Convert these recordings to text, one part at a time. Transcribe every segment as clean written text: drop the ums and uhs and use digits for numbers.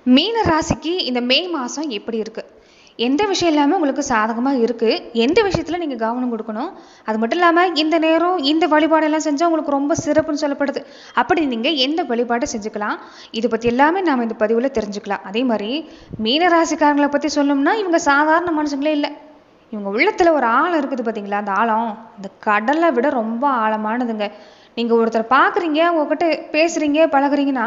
மீன ராசிக்கு இந்த மே மாதம் எப்படி இருக்குது? எந்த விஷயம் இல்லாமல் உங்களுக்கு சாதகமாக இருக்குது, எந்த விஷயத்தில் நீங்கள் கவனம் கொடுக்கணும், அது மட்டும் இல்லாமல் இந்த நேரம் இந்த வழிபாடெல்லாம் செஞ்சால் உங்களுக்கு ரொம்ப சிறப்புன்னு சொல்லப்படுது. அப்படி நீங்கள் எந்த வழிபாட்டை செஞ்சுக்கலாம், இதை பற்றி எல்லாமே நாம் இந்த பதிவில் தெரிஞ்சுக்கலாம். அதே மாதிரி மீன ராசிக்காரங்களை பற்றி சொல்லணும்னா இவங்க சாதாரண மனுஷங்களே இல்லை. இவங்க உள்ளத்தில் ஒரு ஆழம் இருக்குது பார்த்தீங்களா, அந்த ஆழம் அந்த கடலை விட ரொம்ப ஆழமானதுங்க. நீங்கள் ஒருத்தர் பார்க்குறீங்க, உங்ககிட்ட பேசுகிறீங்க, பழகுறீங்கன்னா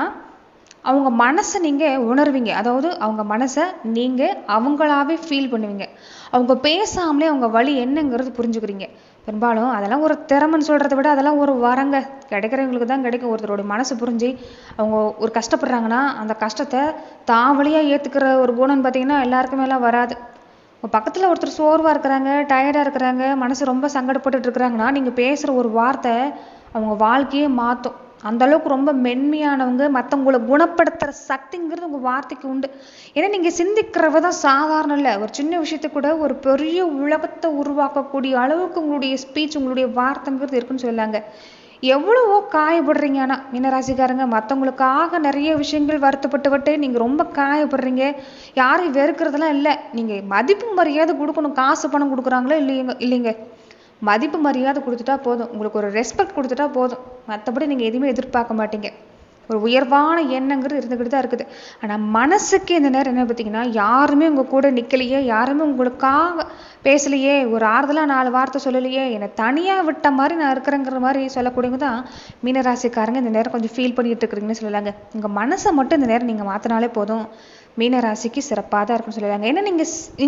அவங்க மனசை நீங்கள் உணர்வீங்க. அதாவது அவங்க மனசை நீங்கள் அவங்களாவே ஃபீல் பண்ணுவீங்க. அவங்க பேசாமலே அவங்க வழி என்னங்கிறது புரிஞ்சுக்கிறீங்க. பெரும்பாலும் அதெல்லாம் ஒரு திறமைன்னு சொல்கிறத விட அதெல்லாம் ஒரு வரங்க, கிடைக்கிறவங்களுக்கு தான் கிடைக்கும். ஒருத்தரோட மனசு புரிஞ்சு அவங்க ஒரு கஷ்டப்படுறாங்கன்னா அந்த கஷ்டத்தை தாவலியாக ஏற்றுக்கிற ஒரு குணம்னு பார்த்தீங்கன்னா எல்லாருக்குமே எல்லாம் வராது. உங்கள் பக்கத்தில் ஒருத்தர் சோர்வாக இருக்கிறாங்க, டயர்டாக இருக்கிறாங்க, மனசு ரொம்ப சங்கடப்பட்டுட்டு இருக்கிறாங்கன்னா நீங்கள் பேசுகிற ஒரு வார்த்தை அவங்க வாழ்க்கையே மாற்றும். அந்த அளவுக்கு ரொம்ப மென்மையானவங்க. மற்றவங்களை குணப்படுத்துகிற சக்திங்கிறது உங்கள் வார்த்தைக்கு உண்டு. ஏன்னா நீங்கள் சிந்திக்கிறவ தான் சாதாரணம் இல்லை. ஒரு சின்ன விஷயத்தை கூட ஒரு பெரிய உலகத்தை உருவாக்கக்கூடிய அளவுக்கு உங்களுடைய ஸ்பீச், உங்களுடைய வார்த்தைங்கிறது இருக்குன்னு சொல்லாங்க. எவ்வளவோ காயப்படுறீங்க. ஆனால் மீனராசிக்காரங்க மற்றவங்களுக்காக நிறைய விஷயங்கள் வருத்தப்பட்டு நீங்கள் ரொம்ப காயப்படுறீங்க. யாரையும் வெறுக்கிறதுலாம் இல்லை. நீங்கள் மதிப்பு மரியாதை கொடுக்கணும். காசு பணம் கொடுக்குறாங்களோ இல்லைங்க, மதிப்பு மரியாதை கொடுத்துட்டா போதும். உங்களுக்கு ஒரு ரெஸ்பெக்ட் கொடுத்துட்டா போதும். மற்றபடி நீங்கள் எதுவுமே எதிர்பார்க்க மாட்டீங்க. ஒரு உயர்வான எண்ணங்கிறது இருந்துக்கிட்டு தான் இருக்குது. ஆனால் மனசுக்கு இந்த நேரம் என்ன பார்த்தீங்கன்னா, யாருமே உங்கள் கூட நிற்கலையே, யாருமே உங்களுக்காக பேசலையே, ஒரு ஆறுதலாக 4 வார்த்தை சொல்லலையே, என்னை தனியாக விட்ட மாதிரி நான் இருக்கிறேங்கிற மாதிரி சொல்லக்கூடியவங்க தான் மீனராசிக்காரங்க இந்த நேரம் கொஞ்சம் ஃபீல் பண்ணிகிட்டு இருக்கிறீங்கன்னு சொல்லலாங்க. உங்கள் மனசை மட்டும் இந்த நேரம் நீங்கள் மாற்றினாலே போதும், மீனராசிக்கு சிறப்பாக தான் இருக்குன்னு சொல்லுவாங்க. ஏன்னா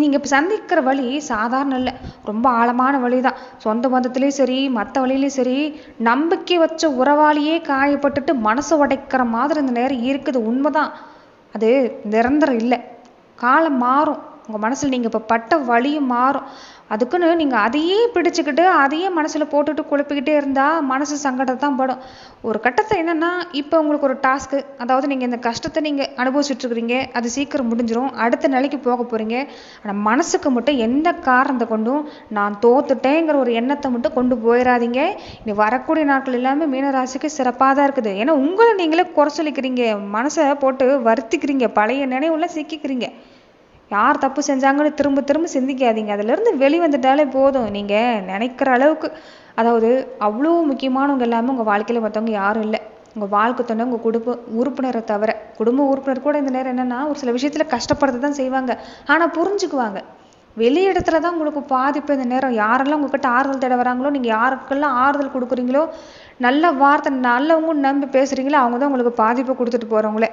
நீங்கள் இப்போ சந்திக்கிற வழி சாதாரண இல்லை, ரொம்ப ஆழமான வழி தான். சொந்த பந்தத்துலேயும் சரி, மற்ற வழியிலையும் சரி, நம்பிக்கை வச்ச உறவாளியே காயப்பட்டுட்டு மனசை உடைக்கிற மாதிரி இந்த நேரம் இருக்குது. உண்மைதான், அது நிரந்தரம் இல்லை. காலம் மாறும். உங்கள் மனசில் நீங்கள் இப்போ பட்ட வழியும் மாறும். அதுக்குன்னு நீங்கள் அதையே பிடிச்சிக்கிட்டு அதையே மனசில் போட்டுட்டு குழப்பிக்கிட்டே இருந்தால் மனசு சங்கடத்தை தான் படும். ஒரு கட்டத்தில் என்னென்னா, இப்போ உங்களுக்கு ஒரு டாஸ்க்கு, அதாவது நீங்கள் இந்த கஷ்டத்தை நீங்கள் அனுபவிச்சுட்ருக்குறீங்க, அது சீக்கிரம் முடிஞ்சிடும், அடுத்த நிலைக்கு போக போகிறீங்க. ஆனால் மனசுக்கு மட்டும் எந்த காரணத்தை கொண்டும் நான் தோத்துட்டேங்கிற ஒரு எண்ணத்தை மட்டும் கொண்டு போயிடாதீங்க. இனி வரக்கூடிய நாட்கள் எல்லாமே மீனராசிக்கு சிறப்பாக தான் இருக்குது. ஏன்னா உங்களை நீங்களே குறை சொல்லிக்கிறீங்க, மனசை போட்டு வருத்திக்கிறீங்க, பழைய நினைவுல சிக்கிக்கிறீங்க. யார் தப்பு செஞ்சாங்கன்னு திரும்ப திரும்ப சிந்திக்காதீங்க. அதிலேருந்து வெளிவந்துட்டாலே போதும். நீங்கள் நினைக்கிற அளவுக்கு, அதாவது அவ்வளோ முக்கியமானவங்க எல்லாமே உங்கள் வாழ்க்கையில் மற்றவங்க யாரும் இல்லை. உங்கள் வாழ்க்கை துணை உங்கள் குடும்ப உறுப்பினரை தவிர. குடும்ப உறுப்பினர் கூட இந்த நேரம் என்னென்னா ஒரு சில விஷயத்தில் கஷ்டப்படுறது தான் செய்வாங்க, ஆனால் புரிஞ்சுக்குவாங்க. வெளி இடத்துல தான் உங்களுக்கு பாதிப்பு. இந்த நேரம் யாரெல்லாம் உங்ககிட்ட ஆறுதல் தேட வராங்களோ, நீங்கள் யாருக்கெல்லாம் ஆறுதல் கொடுக்குறீங்களோ, நல்ல வார்த்தை நல்லவங்க நம்பி பேசுகிறீங்களோ, அவங்க தான் உங்களுக்கு பாதிப்பை கொடுத்துட்டு போகிறவங்களே.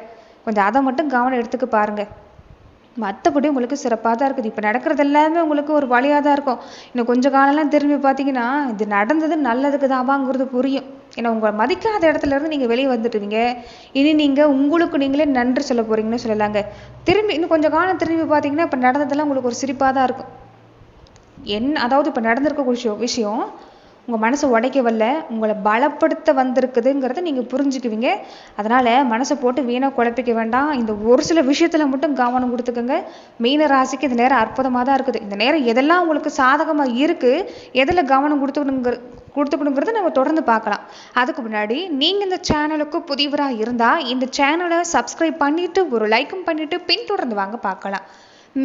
கொஞ்சம் அதை மட்டும் கவனம் எடுத்துக்க பாருங்கள். மற்றபடி உங்களுக்கு சிறப்பாக தான் இருக்குது. இப்போ நடக்கிறது எல்லாமே உங்களுக்கு ஒரு வழியாக தான் இருக்கும். இன்னும் கொஞ்சம் காலம்லாம் திரும்பி பார்த்தீங்கன்னா இது நடந்தது நல்லதுக்கு தான்பாங்கிறது புரியும். ஏன்னா உங்களை மதிக்காத இடத்துலேருந்து நீங்கள் வெளியே வந்துட்டுவீங்க. இனி நீங்கள் உங்களுக்கு நீங்களே நன்றி சொல்ல போகிறீங்கன்னு சொல்லலாங்க. இன்னும் கொஞ்சம் காலம் திரும்பி பார்த்தீங்கன்னா இப்போ நடந்ததெல்லாம் உங்களுக்கு ஒரு சிரிப்பாக தான் இருக்கும். அதாவது இப்போ நடந்திருக்க விஷயம் உங்கள் மனசை உடைக்க வரல, உங்களை பலப்படுத்த வந்திருக்குதுங்கிறத நீங்கள் புரிஞ்சுக்குவீங்க. அதனால் மனசை போட்டு வீணாக குழப்பிக்க வேண்டாம். இந்த ஒரு சில விஷயத்தில் மட்டும் கவனம் கொடுத்துக்கோங்க. மீன ராசிக்கு இந்த நேரம் அற்புதமாக தான் இருக்குது. இந்த நேரம் எதெல்லாம் உங்களுக்கு சாதகமாக இருக்குது, எதில் கவனம் கொடுத்துக்கணுங்கிறத நம்ம தொடர்ந்து பார்க்கலாம். அதுக்கு முன்னாடி நீங்கள் இந்த சேனலுக்கு புதியவராக இருந்தால் இந்த சேனலை சப்ஸ்கிரைப் பண்ணிவிட்டு ஒரு லைக்கும் பண்ணிவிட்டு பின்தொடர்ந்து வாங்க பார்க்கலாம்.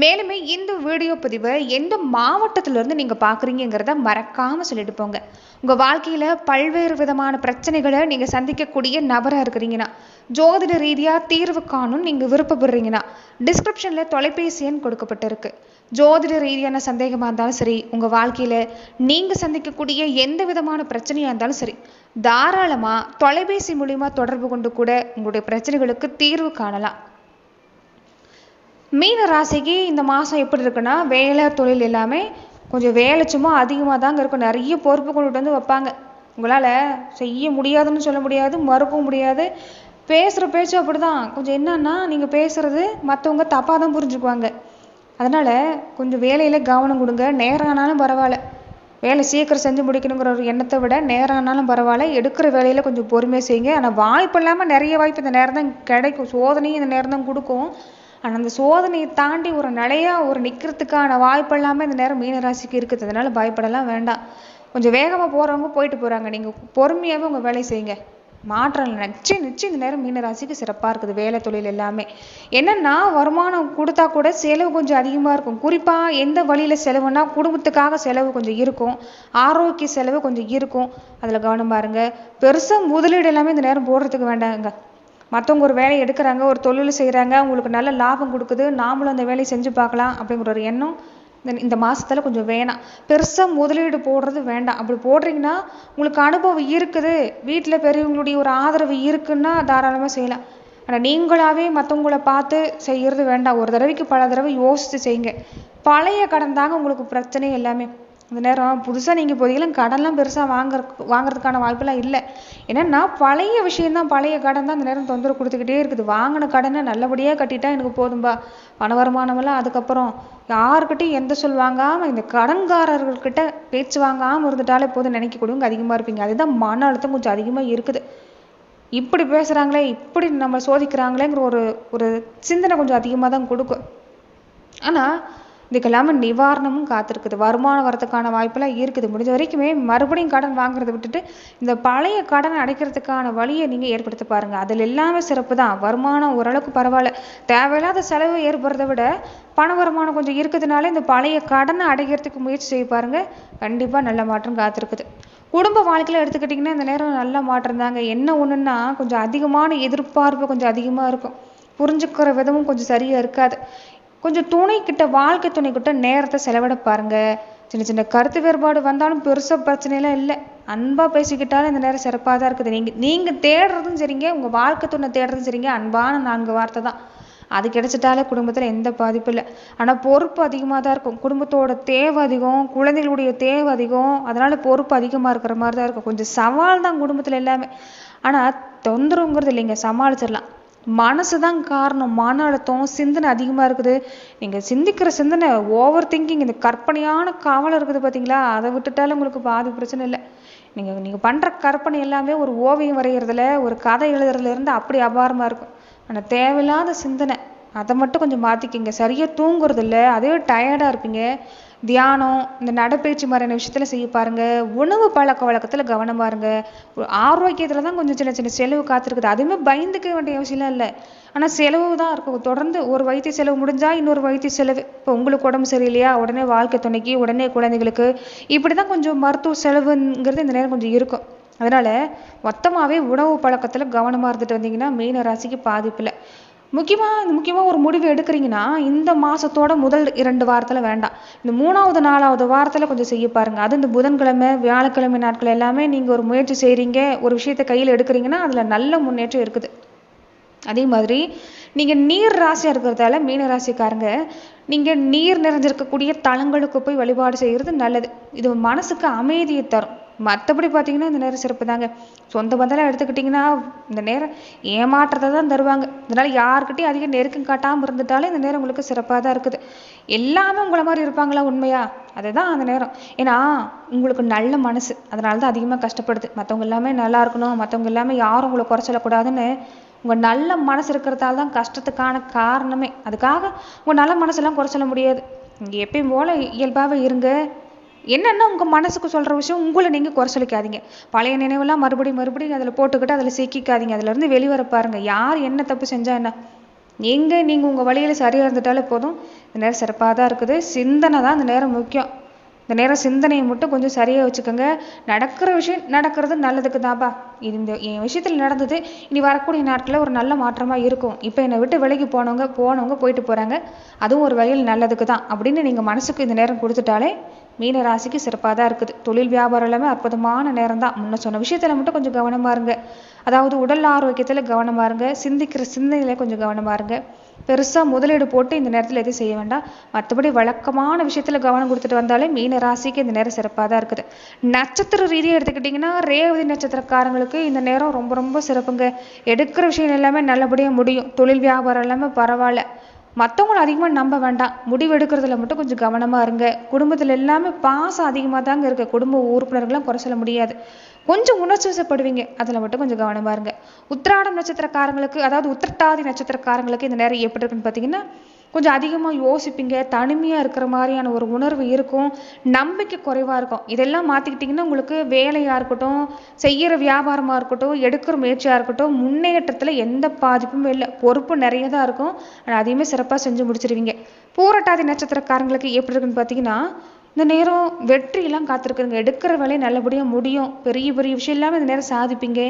மேலுமே இந்த வீடியோ பதிவை எந்த மாவட்டத்திலேருந்து நீங்கள் பார்க்குறீங்கிறத மறக்காமல் சொல்லிட்டு போங்க. உங்கள் வாழ்க்கையில் பல்வேறு விதமான பிரச்சனைகளை நீங்கள் சந்திக்கக்கூடிய நபராக இருக்கிறீங்கன்னா, ஜோதிட ரீதியாக தீர்வு காணும் நீங்கள் விருப்பப்படுறீங்கன்னா, டிஸ்கிரிப்ஷனில் தொலைபேசி எண் கொடுக்கப்பட்டிருக்கு. ஜோதிட ரீதியான சந்தேகமாக இருந்தாலும் சரி, உங்கள் வாழ்க்கையில் நீங்கள் சந்திக்கக்கூடிய எந்த விதமான பிரச்சனையாக இருந்தாலும் சரி, தாராளமாக தொலைபேசி மூலிமா தொடர்பு கொண்டு கூட உங்களுடைய பிரச்சனைகளுக்கு தீர்வு காணலாம். மீன ராசிக்கு இந்த மாதம் எப்படி இருக்குன்னா, வேலை தொழில் எல்லாமே கொஞ்சம் வேலை சும்மா அதிகமாக தாங்க இருக்கும். நிறைய பொறுப்பு கொண்டுட்டு வந்து வைப்பாங்க. உங்களால் செய்ய முடியாதுன்னு சொல்ல முடியாது, மறுக்கவும் முடியாது. பேசுகிற பேச்சு அப்படி தான். கொஞ்சம் என்னன்னா நீங்கள் பேசுகிறது மற்றவங்க தப்பாக தான் புரிஞ்சுக்குவாங்க. அதனால் கொஞ்சம் வேலையில் கவனம் கொடுங்க. நேரம் ஆனாலும் பரவாயில்ல, வேலை சீக்கிரம் செஞ்சு முடிக்கணுங்கிற ஒரு எண்ணத்தை விட நேரம் ஆனாலும் பரவாயில்ல, எடுக்கிற வேலையில் கொஞ்சம் பொறுமையாக செய்யுங்க. ஆனால் வாய்ப்பு இல்லாமல் நிறைய வாய்ப்பு இந்த நேரம் தான் கிடைக்கும். சோதனையும் இந்த நேரம் தான் கொடுக்கும். ஆனால் அந்த சோதனையை தாண்டி ஒரு நிலையாக ஒரு நிற்கிறதுக்கான வாய்ப்பு எல்லாமே இந்த நேரம் மீனராசிக்கு இருக்குது. அதனால் பயப்படலாம் வேண்டாம். கொஞ்சம் வேகமாக போகிறவங்க போயிட்டு போகிறாங்க. நீங்கள் பொறுமையாகவே உங்கள் வேலையை செய்யுங்க. மாற்றம் நிச்சயம் நிச்சயம் இந்த நேரம் மீனராசிக்கு சிறப்பாக இருக்குது. வேலை தொழில் எல்லாமே என்னன்னா வருமானம் கொடுத்தா கூட செலவு கொஞ்சம் அதிகமாக இருக்கும். குறிப்பாக எந்த வழியில் செலவுனா குடும்பத்துக்காக செலவு கொஞ்சம் இருக்கும், ஆரோக்கிய செலவு கொஞ்சம் இருக்கும். அதில் கவனமாக இருங்க. பெருசாக முதலீடு எல்லாமே இந்த நேரம் போடுறதுக்கு வேண்டாங்க. மற்றவங்க ஒரு வேலையை எடுக்கிறாங்க, ஒரு தொழில் செய்கிறாங்க, உங்களுக்கு நல்ல லாபம் கொடுக்குது, நாமளும் அந்த வேலையை செஞ்சு பார்க்கலாம் அப்படிங்கிற ஒரு எண்ணம் இந்த மாதத்தில் கொஞ்சம் வேணாம். பெருசாக முதலீடு போடுறது வேண்டாம். அப்படி போடுறீங்கன்னா உங்களுக்கு அனுபவம் இருக்குது, வீட்டில் பெரியவங்களுடைய ஒரு ஆதரவு இருக்குன்னா தாராளமாக செய்யலாம். ஆனால் நீங்களாகவே மற்றவங்கள பார்த்து செய்கிறது வேண்டாம். ஒரு தடவைக்கு பல தடவை யோசித்து செய்யுங்க. பழைய கடன் தாங்க உங்களுக்கு பிரச்சனை எல்லாமே. இந்த நேரம் புதுசாக நீங்கள் இப்போதைக்கெல்லாம் கடன்லாம் பெருசாக வாங்குறதுக்கான வாய்ப்பெல்லாம் இல்லை. என்னென்னா பழைய விஷயந்தான், பழைய கடன் தான் இந்த நேரம் தொந்தரவு கொடுத்துக்கிட்டே இருக்குது. வாங்கின கடனை நல்லபடியாக கட்டிட்டா எனக்கு போதும்பா, பண வருமானமெல்லாம் அதுக்கப்புறம் யாருக்கிட்டையும் எந்த சொல் வாங்காமல் இந்த கடன்காரர்கள்கிட்ட பேச்சு வாங்காமல் இருந்துட்டாலே போதும் நினைக்கக்கூடியவங்க அதிகமாக இருப்பீங்க. அதுதான் மன அழுத்தம் கொஞ்சம் அதிகமாக இருக்குது. இப்படி பேசுகிறாங்களே, இப்படி நம்ம சோதிக்கிறாங்களேங்கிற ஒரு சிந்தனை கொஞ்சம் அதிகமாக தான் கொடுக்கும். ஆனால் இதுக்கெல்லாமல் நிவாரணமும் காத்திருக்குது. வருமானம் வரதுக்கான வாய்ப்பெல்லாம் இருக்குது. முடிஞ்ச வரைக்குமே மறுபடியும் கடன் வாங்குறதை விட்டுட்டு இந்த பழைய கடனை அடைக்கிறதுக்கான வழியை நீங்கள் ஏற்படுத்த பாருங்கள். அதில் எல்லாமே சிறப்பு தான். வருமானம் ஓரளவுக்கு பரவாயில்ல. தேவையில்லாத செலவு ஏற்படுறதை விட பண வருமானம் கொஞ்சம் இருக்கிறதுனால இந்த பழைய கடனை அடைக்கிறதுக்கு முயற்சி செய்ய பாருங்கள். கண்டிப்பாக நல்ல மாற்றம் காத்திருக்குது. குடும்ப வாழ்க்கையில் எடுத்துக்கிட்டிங்கன்னா இந்த நேரம் நல்ல மாற்றம் தாங்க. என்ன ஒன்றுன்னா கொஞ்சம் அதிகமான எதிர்பார்ப்பு கொஞ்சம் அதிகமாக இருக்கும். புரிஞ்சுக்கிற விதமும் கொஞ்சம் சரியாக இருக்காது. கொஞ்சம் வாழ்க்கை துணைக்கிட்ட நேரத்தை செலவிட பாருங்க. சின்ன சின்ன கருத்து வேறுபாடு வந்தாலும் பெருசாக பிரச்சனையெல்லாம் இல்லை. அன்பாக பேசிக்கிட்டாலும் இந்த நேரம் சிறப்பாக தான் இருக்குது. நீங்கள் தேடுறதும் சரிங்க, உங்கள் வாழ்க்கை துணை தேடுறதும் சரிங்க, அன்பான 4 வார்த்தை தான். அது கிடைச்சிட்டாலே குடும்பத்தில் எந்த பாதிப்பும் இல்லை. ஆனால் பொறுப்பு அதிகமாக தான் இருக்கும். குடும்பத்தோட தேவை அதிகம், குழந்தைகளுடைய தேவை அதிகம். அதனால் பொறுப்பு அதிகமாக இருக்கிற மாதிரி தான் இருக்கும். கொஞ்சம் சவால் தான் குடும்பத்தில் எல்லாமே. ஆனால் தொந்தரவுங்கிறது இல்லைங்க, சமாளிச்சிடலாம். மனசு தான் காரணம். மன அழுத்தம், சிந்தனை அதிகமாக இருக்குது. நீங்கள் சிந்திக்கிற சிந்தனை ஓவர் திங்கிங், இந்த கற்பனையான கவலை இருக்குது பார்த்தீங்களா, அதை விட்டுட்டாலும் உங்களுக்கு பாதி பிரச்சனை இல்லை. நீங்கள் பண்ணுற கற்பனை எல்லாமே ஒரு ஓவியம் வரைகிறதுல, ஒரு கதை எழுதுறதுலேருந்து அப்படி அபாரமாக இருக்கும். ஆனால் தேவையில்லாத சிந்தனை அதை மட்டும் கொஞ்சம் மாற்றிக்கிங்க. சரியாக தூங்குறது இல்லை, அதே டயர்டாக இருப்பீங்க. தியானம், இந்த நடைப்பயிற்சி மாதிரியான விஷயத்தில் செய்ய பாருங்கள். உணவு பழக்க வழக்கத்தில் கவனமாக இருங்க. ஒரு ஆரோக்கியத்தில் தான் கொஞ்சம் சின்ன சின்ன செலவு காத்திருக்குது. அதுவுமே பயந்துக்க வேண்டிய அவசியம்லாம் இல்லை. ஆனால் செலவு தான் இருக்கும். தொடர்ந்து ஒரு வைத்திய செலவு முடிஞ்சால் இன்னொரு வைத்திய செலவு. இப்போ உங்களுக்கு உடம்பு சரியில்லையா, உடனே வாழ்க்கை துணைக்கு, உடனே குழந்தைகளுக்கு, இப்படி தான் கொஞ்சம் மருத்துவ செலவுங்கிறது இந்த நேரம் கொஞ்சம் இருக்கும். அதனால் மொத்தமாகவே உணவு பழக்கத்தில் கவனமாக இருந்துட்டு வந்தீங்கன்னா மீன ராசிக்கு பாதிப்பில்லை. முக்கியமாக ஒரு முடிவு எடுக்கிறீங்கன்னா இந்த மாதத்தோட முதல் 2 வாரத்தில் வேண்டாம். இந்த 3வது 4வது வாரத்தில் கொஞ்சம் செய்ய பாருங்கள். அது இந்த புதன்கிழமை, வியாழக்கிழமை நாட்கள் எல்லாமே நீங்கள் ஒரு முயற்சி செய்கிறீங்க, ஒரு விஷயத்தை கையில் எடுக்கிறீங்கன்னா அதில் நல்ல முன்னேற்றம் இருக்குது. அதே மாதிரி நீங்கள் நீர் ராசியாக இருக்கிறதால மீன ராசிக்காரங்க நீங்கள் நீர் நிறைஞ்சிருக்கக்கூடிய தலங்களுக்கு போய் வழிபாடு செய்கிறது நல்லது. இது மனசுக்கு அமைதியை தரும். மற்றபடி பார்த்தீங்கன்னா இந்த நேரம் சிறப்பு தாங்க. சொந்த பந்தெல்லாம் எடுத்துக்கிட்டிங்கன்னா இந்த நேரம் ஏமாற்றத்தை தான் தருவாங்க. இதனால் யாருக்கிட்டையும் அதிக நெருக்கம் காட்டாமல் இருந்துட்டாலே இந்த நேரம் உங்களுக்கு சிறப்பாக தான் இருக்குது. எல்லாமே உங்களை மாதிரி இருப்பாங்களா உண்மையா, அதுதான் அந்த நேரம். ஏன்னா உங்களுக்கு நல்ல மனசு, அதனால தான் அதிகமாக கஷ்டப்படுது. மற்றவங்க எல்லாமே நல்லா இருக்கணும், மற்றவங்க எல்லாமே யாரும் உங்களை குறை சொல்லக்கூடாதுன்னு உங்கள் நல்ல மனசு இருக்கிறதால தான் கஷ்டத்துக்கான காரணமே. அதுக்காக உங்கள் நல்ல மனசெல்லாம் குறை சொல்ல முடியாது. நீங்கள் எப்பயும் போல் இயல்பாகவே இருங்க. என்னென்னா உங்கள் மனசுக்கு சொல்கிற விஷயம் உங்களை நீங்கள் குறை சொல்லிக்காதீங்க. பழைய நினைவெல்லாம் மறுபடியும் அதில் போட்டுக்கிட்டு அதில் சிக்கிக்காதீங்க. அதிலேருந்து வெளிவர பாருங்கள். யார் என்ன தப்பு செஞ்சால் என்ன, நீங்கள் உங்கள் வழியில் சரியாக இருந்துட்டாலே போதும். இந்த நேரம் சிறப்பாக தான் இருக்குது. சிந்தனை தான் இந்த நேரம் முக்கியம். இந்த நேரம் சிந்தனையை மட்டும் கொஞ்சம் சரியாக வச்சுக்கோங்க. நடக்கிற விஷயம் நடக்கிறது நல்லதுக்கு தான்ப்பா. இது என் விஷயத்தில் நடந்தது, இனி வரக்கூடிய நாட்களில் ஒரு நல்ல மாற்றமாக இருக்கும். இப்போ என்னை விட்டு விலைக்கு போனவங்க போயிட்டு போகிறாங்க, அதுவும் ஒரு வகையில் நல்லதுக்கு தான் அப்படின்னு நீங்கள் மனசுக்கு இந்த நேரம் கொடுத்துட்டாலே மீன ராசிக்கு சிறப்பாக தான் இருக்குது. தொழில் வியாபாரம் எல்லாமே அற்புதமான நேரம் தான். முன்ன சொன்ன விஷயத்தில் மட்டும் கொஞ்சம் கவனமாக இருங்க. அதாவது உடல் ஆரோக்கியத்தில் கவனமாக இருங்க. சிந்திக்கிற சிந்தனையில் கொஞ்சம் கவனமாக இருங்க. பெருசாக முதலீடு போட்டு இந்த நேரத்தில் எதுவும் செய்ய வேண்டாம். மற்றபடி வழக்கமான விஷயத்தில் கவனம் கொடுத்துட்டு வந்தாலே மீன ராசிக்கு இந்த நேரம் சிறப்பாக தான் இருக்குது. நட்சத்திர ரீதியாக எடுத்துக்கிட்டிங்கன்னா ரேவதி நட்சத்திரக்காரங்களுக்கு இந்த நேரம் ரொம்ப ரொம்ப சிறப்புங்க. எடுக்கிற விஷயம் எல்லாமே நல்லபடியாக முடியும். தொழில் வியாபாரம் எல்லாமே பரவாயில்ல. மற்றவங்களும் அதிகமாக நம்ப வேண்டாம். முடிவு எடுக்கிறதுல மட்டும் கொஞ்சம் கவனமாக இருங்க. குடும்பத்தில் எல்லாமே பாசம் அதிகமாக தாங்க இருக்குது. குடும்ப உறுப்பினர்கள்லாம் குறை சொல்ல முடியாது. கொஞ்சம் உணர்ச்சிவசப்படுவீங்க, அதில் மட்டும் கொஞ்சம் கவனமாக இருங்க. உத்திராடம் நட்சத்திரக்காரங்களுக்கு, அதாவது உத்திரட்டாதி நட்சத்திரக்காரங்களுக்கு இந்த நேரம் எப்படி இருக்குன்னு பார்த்தீங்கன்னா, கொஞ்சம் அதிகமாக யோசிப்பீங்க, தனிமையாக இருக்கிற மாதிரியான ஒரு உணர்வு இருக்கும், நம்பிக்கை குறைவாக இருக்கும். இதெல்லாம் மாற்றிக்கிட்டிங்கன்னா உங்களுக்கு வேலையாக இருக்கட்டும், செய்கிற வியாபாரமாக இருக்கட்டும், எடுக்கிற முயற்சியாக இருக்கட்டும், முன்னேற்றத்தில் எந்த பாதிப்புமே இல்லை. பொறுப்பு நிறைய தான் இருக்கும், ஆனால் அதையுமே சிறப்பாக செஞ்சு முடிச்சிருவீங்க. பூரட்டாதி நட்சத்திரக்காரங்களுக்கு எப்படி இருக்குன்னு பார்த்தீங்கன்னா, இந்த நேரம் வெற்றியெல்லாம் காத்திருக்குங்க. எடுக்கிற வேலையை நல்லபடியாக முடியும். பெரிய பெரிய விஷயம் இல்லாமல் இந்த நேரம் சாதிப்பீங்க.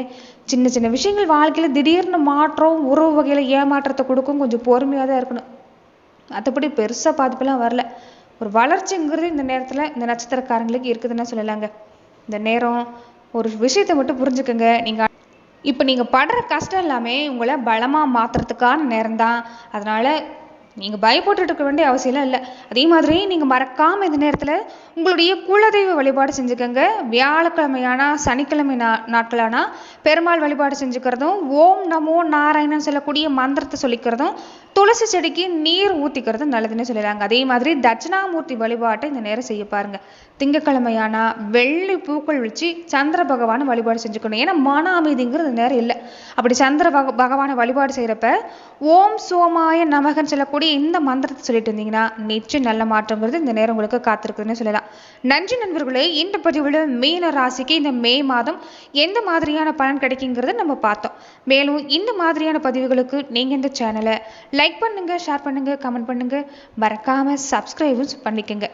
சின்ன சின்ன விஷயங்கள் வாழ்க்கையில் திடீர்னு மாற்றம், உறவு வகையில் ஏமாற்றத்தை கொடுக்கும். கொஞ்சம் பொறுமையாக தான் இருக்கணும். மற்றபடி பெருசாக பாதிப்பெல்லாம் வரல. ஒரு வளர்ச்சிங்கிறது இந்த நேரத்தில் இந்த நட்சத்திரக்காரங்களுக்கு இருக்குதுன்னு சொல்லலாங்க. இந்த நேரம் ஒரு விஷயத்தை மட்டும் புரிஞ்சுக்கோங்க. இப்போ நீங்கள் படுற கஷ்டம் எல்லாமே உங்களை பலமாக மாற்றுறதுக்கான நேரம் தான். அதனால் நீங்கள் பயப்பட்டு இருக்க வேண்டிய அவசியம்லாம் இல்லை. அதே மாதிரி நீங்கள் மறக்காமல் இந்த நேரத்தில் உங்களுடைய குலதெய்வ வழிபாடு செஞ்சுக்கோங்க. வியாழக்கிழமையானா, சனிக்கிழமை நாட்களானா பெருமாள் வழிபாடு செஞ்சுக்கிறதும், ஓம் நமோ நாராயணன் சொல்லக்கூடிய மந்திரத்தை சொல்லிக்கிறதும், துளசி செடிக்கு நீர் ஊற்றிக்கிறதும் நல்லதுன்னு சொல்லிடுறாங்க. அதே மாதிரி தட்சிணாமூர்த்தி வழிபாட்டை இந்த நேரம் செய்ய பாருங்க. திங்கக்கிழமையானா வெள்ளி பூக்கள் வச்சு சந்திர பகவானை வழிபாடு செஞ்சுக்கணும். ஏன்னா மன அமைதிங்கிறது நேரம் இல்லை. அப்படி சந்திர பகவானை வழிபாடு செய்கிறப்ப ஓம் சோமாய நமகன் சொல்லக்கூடிய இந்த மந்திரத்தை சொல்லிட்டு இருந்தீங்கன்னா நிச்சயம் நல்ல மாற்றங்கிறது இந்த நேரம் உங்களுக்கு காத்திருக்குதுன்னு சொல்லலாம். நன்றி நண்பர்களே. இந்த பதிவில் மீன ராசிக்கு இந்த மே மாதம் எந்த மாதிரியான பலன் கிடைக்குங்கிறத நம்ம பார்த்தோம். மேலும் இந்த மாதிரியான பதிவுகளுக்கு நீங்கள் இந்த சேனலை லைக் பண்ணுங்க, ஷேர் பண்ணுங்க, கமெண்ட் பண்ணுங்க, மறக்காம சப்ஸ்கிரைபும் பண்ணிக்கோங்க.